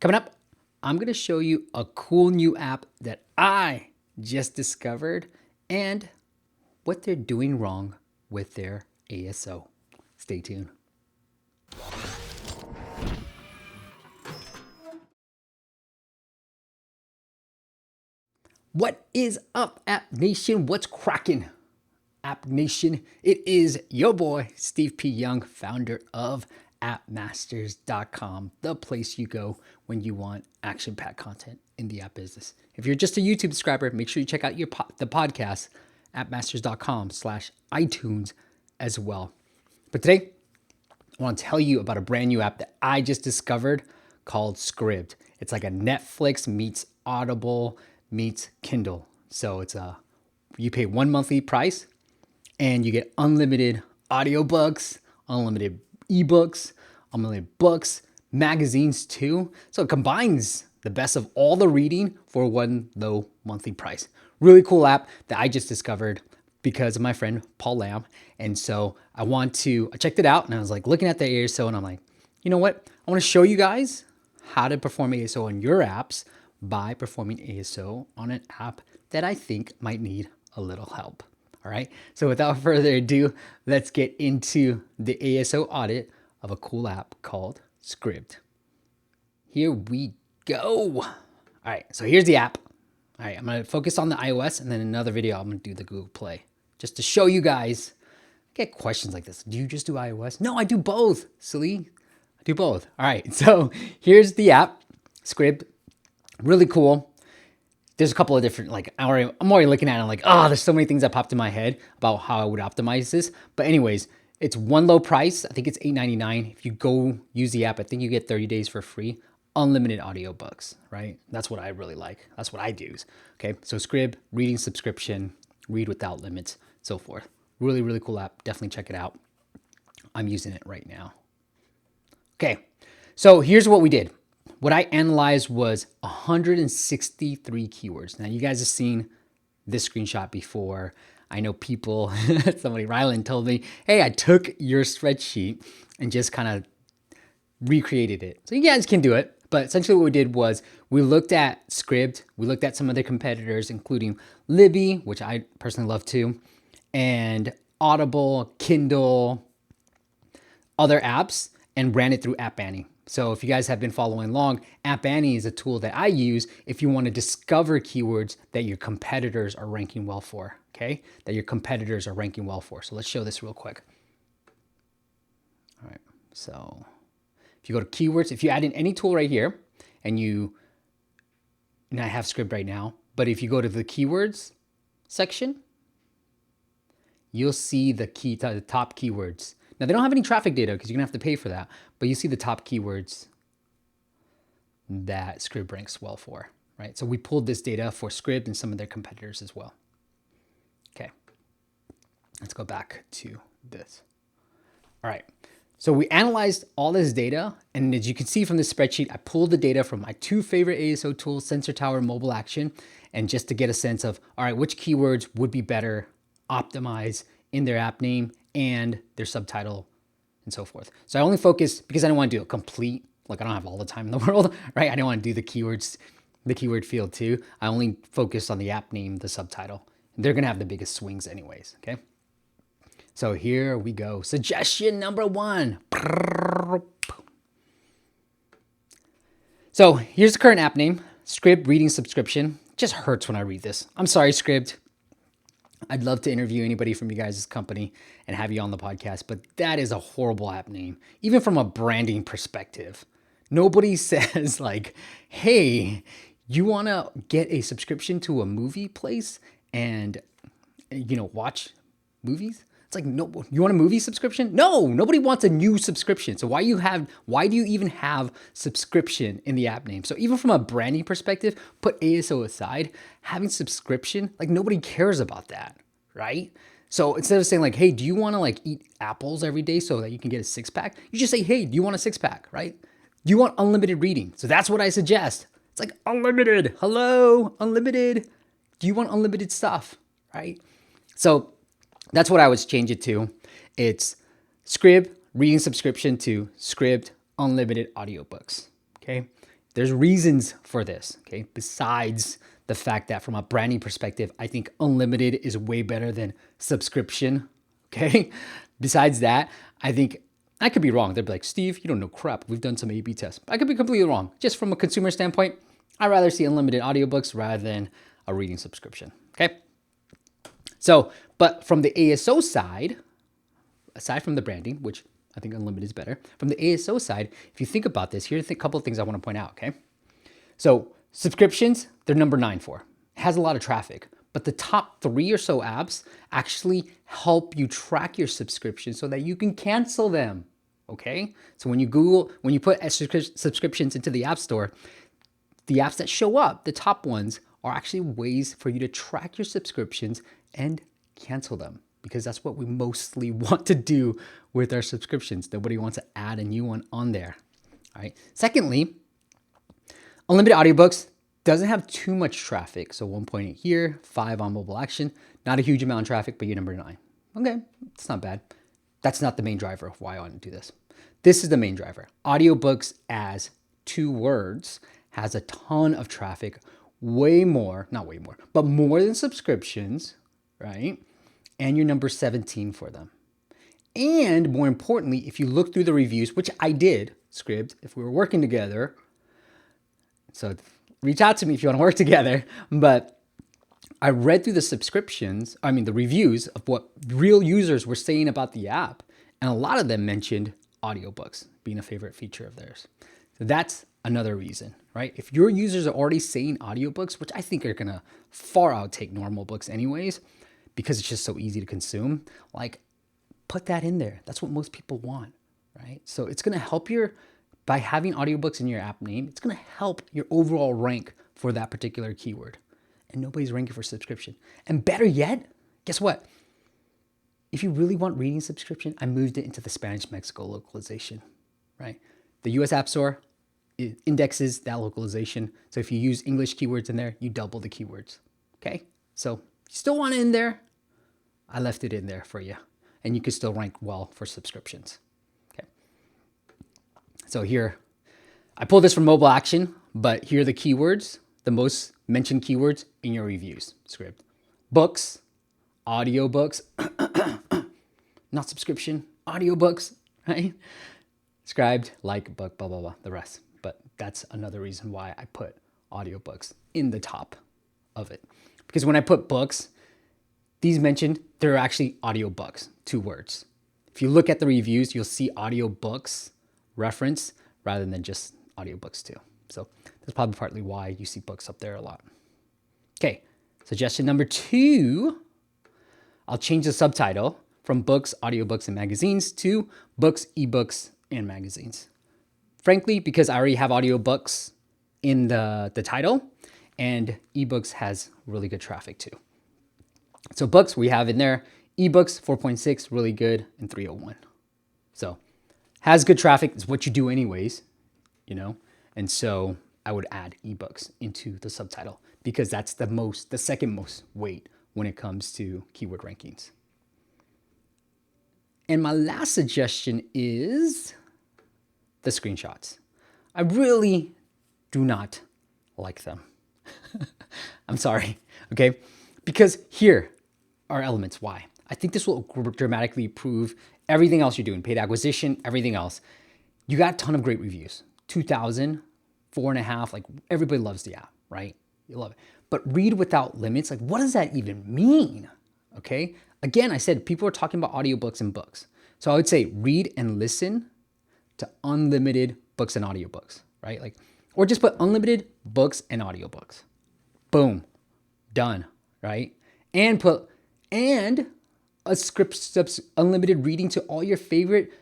Coming up, I'm going to show you a cool new app that I just discovered and what they're doing wrong with their ASO. Stay tuned. What is up, App Nation? What's cracking, App Nation? It is your boy, Steve P. Young, founder of appmasters.com, the place you go when you want action-packed content in the app business. If you're just a YouTube subscriber, make sure you check out the podcast, appmasters.com/iTunes as well. But today, I want to tell you about a brand new app that I just discovered called Scribd. It's like a Netflix meets Audible meets Kindle. So you pay one monthly price and you get unlimited audiobooks, unlimited ebooks, unlimited books, magazines too. So it combines the best of all the reading for one low monthly price. Really cool app that I just discovered because of my friend Paul Lamb. And so I checked it out and I was like looking at the ASO and I'm like, you know what? I want to show you guys how to perform ASO on your apps by performing ASO on an app that I think might need a little help. All right. So without further ado, let's get into the ASO audit of a cool app called Scribd. Here we go. All right. So here's the app. All right. I'm going to focus on the iOS and then another video, I'm going to do the Google Play just to show you guys. I get questions like this. Do you just do iOS? No, I do both. Silly. I do both. All right. So here's the app, Scribd. Really cool. There's a couple of different, I'm already looking at it, I'm like, there's so many things that popped in my head about how I would optimize this. But anyways, it's one low price. I think it's $8.99. If you go use the app, I think you get 30 days for free. Unlimited audiobooks, right? That's what I really like. That's what I use. Okay, so Scribd, reading subscription, read without limits, so forth. Really, really cool app. Definitely check it out. I'm using it right now. Okay, so here's what we did. What I analyzed was 163 keywords. Now, you guys have seen this screenshot before. I know people, Rylan told me, hey, I took your spreadsheet and just kind of recreated it. So you guys can do it. But essentially what we did was we looked at Scribd. We looked at some of their competitors, including Libby, which I personally love too, and Audible, Kindle, other apps, and ran it through App Annie. So if you guys have been following along, App Annie is a tool that I use if you want to discover keywords that your competitors are ranking well for, okay? That your competitors are ranking well for. So let's show this real quick. All right, so if you go to keywords, if you add in any tool right here, and I have Scribd right now, but if you go to the keywords section, you'll see the top keywords. Now, they don't have any traffic data because you're going to have to pay for that, but you see the top keywords that Scribd ranks well for, right? So we pulled this data for Scribd and some of their competitors as well. Okay, let's go back to this. All right, so we analyzed all this data, and as you can see from this spreadsheet, I pulled the data from my two favorite ASO tools, Sensor Tower and Mobile Action, and just to get a sense of, all right, which keywords would be better optimized in their app name and their subtitle and so forth. So I only focused, because I don't want to do a complete, I don't have all the time in the world, right? I don't want to do the keywords, the keyword field too. I only focused on the app name, the subtitle. They're going to have the biggest swings anyways, okay? So here we go. Suggestion number 1. So here's the current app name, Scribd Reading Subscription. It just hurts when I read this. I'm sorry, Scribd. I'd love to interview anybody from you guys' company and have you on the podcast, but that is a horrible app name, even from a branding perspective. Nobody says hey, you want to get a subscription to a movie place and, watch movies? It's like, no, you want a movie subscription? No, nobody wants a new subscription. So why do you even have subscription in the app name? So even from a branding perspective, put ASO aside, having subscription, nobody cares about that, right? So instead of saying hey, do you want to eat apples every day so that you can get a 6-pack? You just say, hey, do you want a 6-pack, right? Do you want unlimited reading? So that's what I suggest. It's unlimited. Hello, unlimited. Do you want unlimited stuff, right? So that's what I would change it to. It's Scribd reading subscription to Scribd unlimited audiobooks. Okay. There's reasons for this, okay? Besides the fact that from a branding perspective, I think unlimited is way better than subscription, okay? Besides that, I think I could be wrong. They'd be like, Steve, you don't know crap. We've done some A/B tests. I could be completely wrong. Just from a consumer standpoint, I'd rather see unlimited audiobooks rather than a reading subscription, okay? So, but from the ASO side, aside from the branding, which I think unlimited is better, from the ASO side, if you think about this, here's a couple of things I want to point out, okay? So subscriptions, they're number 9 for. It has a lot of traffic, but the top 3 or so apps actually help you track your subscriptions so that you can cancel them, okay? So when you put subscriptions into the App Store, the apps that show up, the top ones, are actually ways for you to track your subscriptions and cancel them, because that's what we mostly want to do with our subscriptions. Nobody wants to add a new one on there. All right. Secondly, unlimited audiobooks doesn't have too much traffic. So 1.8 here, 5 on mobile action. Not a huge amount of traffic, but you're number 9. Okay, it's not bad. That's not the main driver of why I want to do this. This is the main driver. Audiobooks as 2 words has a ton of traffic, way more, not way more, but more than subscriptions, right? And you're number 17 for them. And more importantly, if you look through the reviews, which I did, Scribd, if we were working together, so reach out to me if you want to work together, but I read through the reviews of what real users were saying about the app, and a lot of them mentioned audiobooks being a favorite feature of theirs. So that's another reason, right? If your users are already saying audiobooks, which I think are gonna far outtake normal books anyways, because it's just so easy to consume, like put that in there. That's what most people want, right? So it's gonna help by having audiobooks in your app name, it's gonna help your overall rank for that particular keyword. And nobody's ranking for subscription. And better yet, guess what? If you really want reading subscription, I moved it into the Spanish Mexico localization, right? The US App Store indexes that localization. So if you use English keywords in there, you double the keywords, okay? So you still want it in there, I left it in there for you. And you can still rank well for subscriptions, okay? So here, I pulled this from Mobile Action, but here are the keywords, the most mentioned keywords in your reviews, Scribd. Books, audiobooks, not subscription, audiobooks, right? Scribd, like, book, blah, blah, blah, the rest. But that's another reason why I put audiobooks in the top of it. Because when I put books, these mentioned, they're actually audiobooks, 2 words. If you look at the reviews, you'll see audiobooks reference rather than just audiobooks too. So that's probably partly why you see books up there a lot. Okay, suggestion number 2, I'll change the subtitle from books, audiobooks, and magazines to books, ebooks, and magazines. Frankly, because I already have audiobooks in the title, and ebooks has really good traffic too. So books we have in there, ebooks 4.6, really good, and 301. So has good traffic, is what you do anyways, you know? And so I would add ebooks into the subtitle because that's the second most weight when it comes to keyword rankings. And my last suggestion is the screenshots. I really do not like them. I'm sorry, okay? Because here are elements why. I think this will dramatically improve everything else you're doing, paid acquisition, everything else. You got a ton of great reviews, 2,000, 4.5, like everybody loves the app, right? You love it. But read without limits, like what does that even mean, okay? Again, I said people are talking about audiobooks and books. So I would say read and listen to unlimited books and audiobooks, right? Like, or just put unlimited books and audiobooks. Boom, done, right? And put a script unlimited reading to all your favorite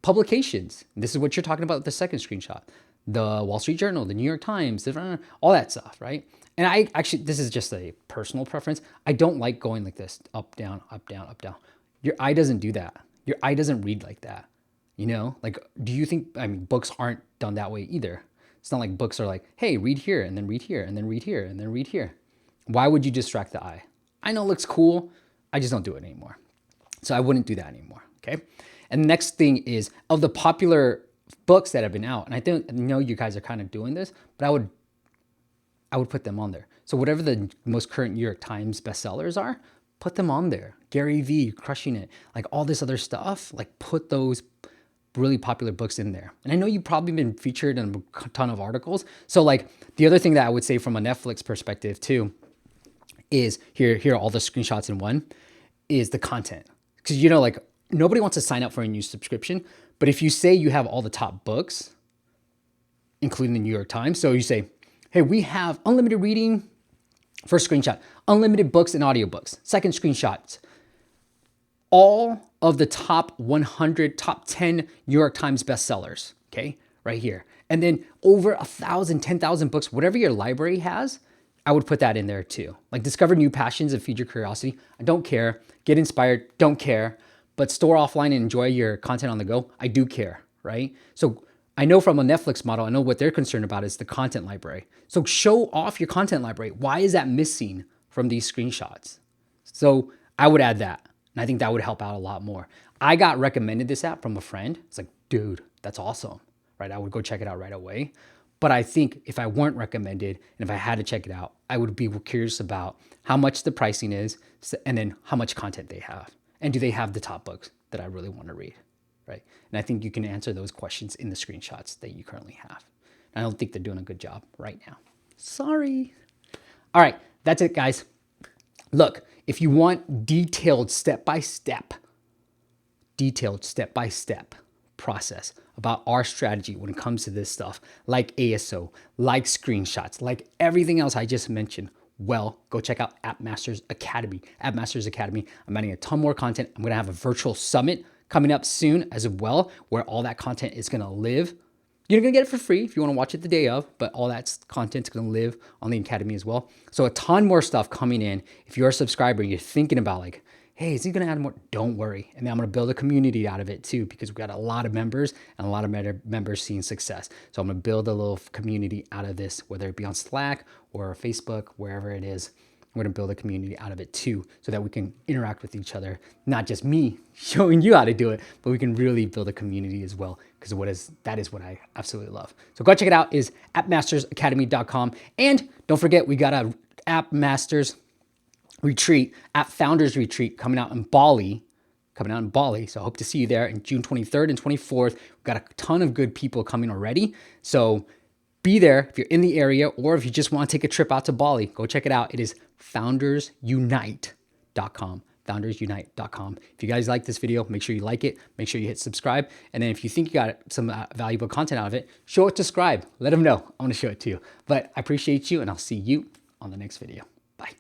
publications. This is what you're talking about with the second screenshot. The Wall Street Journal, the New York Times, all that stuff, right? And I actually, this is just a personal preference. I don't like going like this, up, down, up, down, up, down. Your eye doesn't do that. Your eye doesn't read like that. You know, like, do you think, books aren't done that way either. It's not like books are like, hey, read here, and then read here, and then read here, and then read here. Why would you distract the eye? I know it looks cool. I just don't do it anymore. So I wouldn't do that anymore, okay? And the next thing is, of the popular books that have been out, and I know you guys are kind of doing this, but I would put them on there. So whatever the most current New York Times bestsellers are, put them on there. Gary Vee, crushing it, like all this other stuff, like put those really popular books in there. And I know you've probably been featured in a ton of articles. So like the other thing that I would say from a Netflix perspective too is here are all the screenshots in one, is the content. Because like nobody wants to sign up for a new subscription, but if you say you have all the top books, including the New York Times, so you say, hey, we have unlimited reading, first screenshot, unlimited books and audiobooks. Second screenshot, all of the top 100, top 10 New York Times bestsellers, okay, right here. And then over 1,000, 10,000 books, whatever your library has, I would put that in there too. Like discover new passions and feed your curiosity. I don't care. Get inspired, don't care. But store offline and enjoy your content on the go, I do care, right? So I know from a Netflix model, I know what they're concerned about is the content library. So show off your content library. Why is that missing from these screenshots? So I would add that. And I think that would help out a lot more. I got recommended this app from a friend. It's like, dude, that's awesome, right? I would go check it out right away. But I think if I weren't recommended and if I had to check it out, I would be curious about how much the pricing is and then how much content they have. And do they have the top books that I really want to read, right? And I think you can answer those questions in the screenshots that you currently have. And I don't think they're doing a good job right now. Sorry. All right, that's it, guys. Look, if you want detailed step-by-step process about our strategy when it comes to this stuff, like ASO, like screenshots, like everything else I just mentioned, well, go check out App Masters Academy. App Masters Academy, I'm adding a ton more content. I'm gonna have a virtual summit coming up soon as well, where all that content is gonna live. You're gonna get it for free if you wanna watch it the day of, but all that content's gonna live on the Academy as well. So a ton more stuff coming in. If you're a subscriber, you're thinking about like, hey, is he gonna add more? Don't worry. And then I'm gonna build a community out of it too, because we've got a lot of members and a lot of members seeing success. So I'm gonna build a little community out of this, whether it be on Slack or Facebook, wherever it is. I'm gonna build a community out of it too, so that we can interact with each other. Not just me showing you how to do it, but we can really build a community as well, because that is what I absolutely love. So go check it out, is appmastersacademy.com. And don't forget, we got a App Masters retreat, App Founders Retreat coming out in Bali. So I hope to see you there in June 23rd and 24th. We've got a ton of good people coming already. So be there if you're in the area, or if you just want to take a trip out to Bali, go check it out. It is foundersunite.com. foundersunite.com. If you guys like this video, make sure you like it. Make sure you hit subscribe. And then if you think you got some valuable content out of it, show it to Scribd. Let them know. I want to show it to you. But I appreciate you, and I'll see you on the next video. Bye.